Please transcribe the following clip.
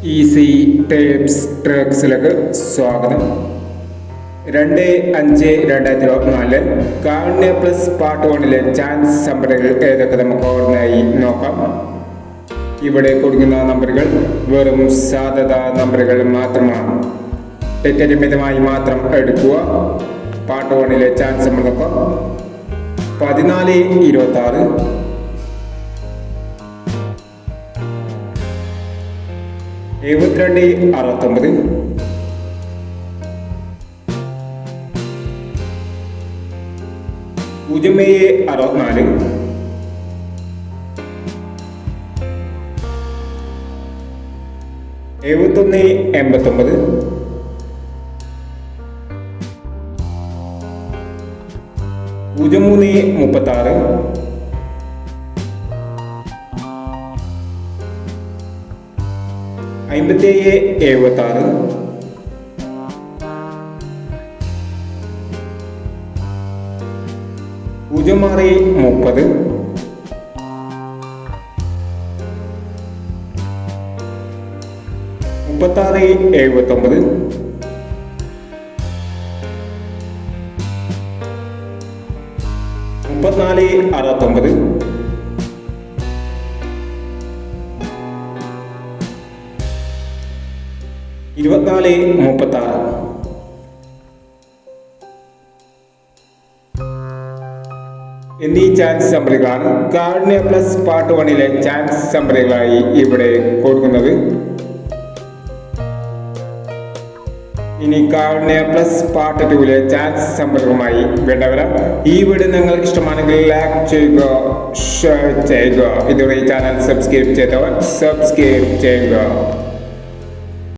Easy tapes ട്രക്സിലേക്ക് സ്വാഗതം. 2-5-2024 കാരുണ്യ plus part 1 chance നമ്പറുകൾ ഏതൊക്കെ നമുക്ക് ഓർമ്മയായി നോക്കാം. ഇവിടെ കൊടുക്കുന്ന നമ്പറുകൾ വെറും സാധ്യത നമ്പറുകൾ മാത്രമാണ്. ടിക്കറ്റ് മിതമായി മാത്രം എടുക്കുക. പാർട്ട് 1 ചാൻസ് നമ്പർ നോക്കാം. 14-26, 72-69, 07-64, 71-89, 03-36, 57-76, 06-30, 36-79, 34-69, 24-36. എന്നീ ചാൻസ് നമ്പറുകളാണ് കാരുണ്യ പ്ലസ് പാർട്ട് 1 ചാൻസ് നമ്പറുകളായി ഇവിടെ കൊടുക്കുന്നത്. ഇനി കാരുണ്യ പ്ലസ് പാർട്ട് 2 ചാൻസ് നമ്പറുകളുമായി വേണ്ടവരാം. ഈ വീഡിയോ നിങ്ങൾക്ക് ഇഷ്ടമാണെങ്കിൽ ലൈക്ക് ചെയ്യുക, ഷെയർ ചെയ്യുക. ഇതുവരെ ഈ ചാനൽ സബ്സ്ക്രൈബ് ചെയ്തവർ സബ്സ്ക്രൈബ് ചെയ്യുക.